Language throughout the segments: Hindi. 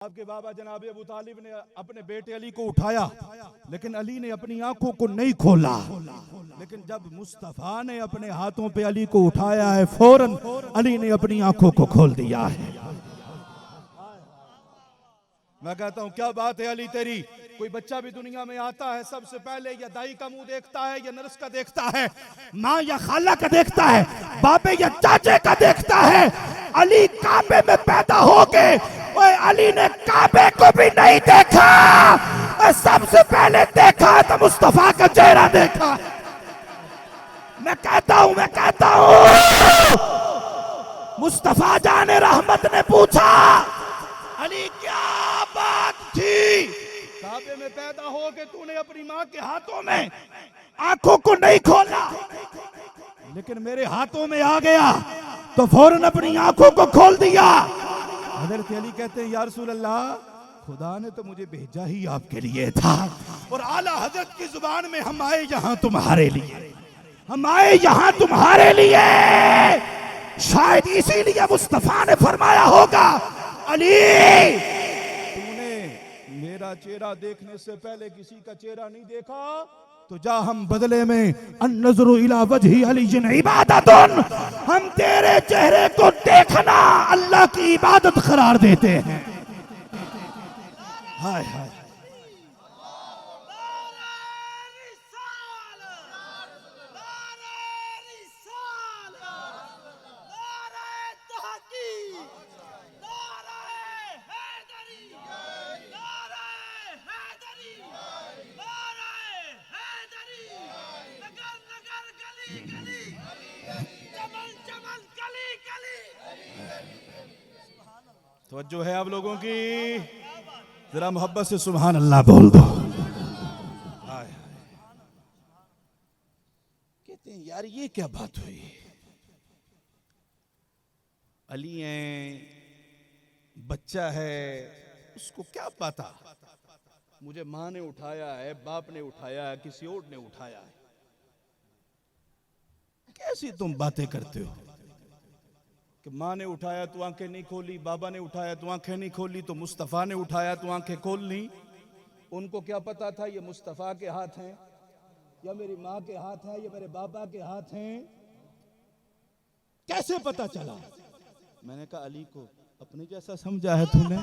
आपके बाबा जनाब अबू तालिब ने अपने बेटे अली को उठाया, लेकिन अली ने अपनी आंखों को नहीं खोला। लेकिन जब मुस्तफा ने अपने हाथों पे अली को उठाया है, फौरन अली ने अपनी आंखों को खोल दिया है। मैं कहता हूं क्या बात है अली तेरी। कोई बच्चा भी दुनिया में आता है, सबसे पहले या दाई का मुंह देखता है, या नर्स का देखता है, माँ या खाला का देखता है, बाबे या चाचे का देखता है। अली काबे में पैदा हो गए, अली ने काबे को भी नहीं देखा, सबसे पहले देखा तो मुस्तफा का चेहरा देखा। मैं कहता हूं मुस्तफा जाने रहमत ने पूछा, अली क्या बात थी, काबे में पैदा हो के तूने अपनी माँ के हाथों में आंखों को नहीं खोला, लेकिन मेरे हाथों में आ गया तो फौरन अपनी आंखों को खोल दिया। हज़रत अली कहते हैं या रसूल अल्लाह, खुदा ने तो मुझे भेजा ही आपके लिए था, और आला हजरत की जुबान में हम आए यहाँ तुम्हारे लिए, हम आए यहाँ तुम्हारे लिए। शायद इसीलिए मुस्तफा ने फरमाया होगा, अली तूने मेरा चेहरा देखने से पहले किसी का चेहरा नहीं देखा, तो जा हम बदले में अन्नज़रु इला वजही अली इबादतुन, हम तेरे चेहरे को देखना अल्लाह की इबादत करार देते हैं। हाय हाय तवज्जो है आप लोगों की, जरा मोहब्बत से सुभान अल्लाह बोल दो। कहते हैं यार ये क्या बात हुई, अली है, बच्चा है, उसको क्या पता मुझे माँ ने उठाया है, बाप ने उठाया है, किसी और ने उठाया है। कैसी तुम बातें करते हो कि माँ ने उठाया तो आंखें नहीं खोली, बाबा ने उठाया तो आंखें नहीं खोली, तो मुस्तफ़ा ने उठाया तो आंखें खोल ली। उनको क्या पता था ये मुस्तफ़ा के हाथ हैं, या मेरी माँ के हाथ हैं, या मेरे बाबा के हाथ हैं, कैसे पता चला? मैंने कहा अली को अपने जैसा समझा है तूने,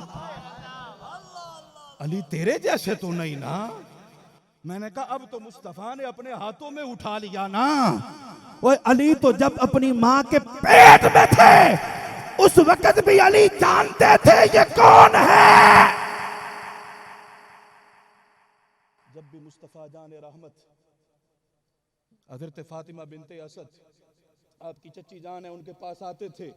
अली तेरे जैसे तो नहीं ना। मैंने कहा अब तो मुस्तफ़ा ने अपने हाथों में उठा लिया ना, वो अली तो जब अपनी माँ के पेट में थे उस वक्त भी अली जानते थे ये कौन है। जब भी मुस्तफ़ा जाने रहमत हज़रत फातिमा बिनते असद आपकी चच्ची जान है, उनके पास आते थे,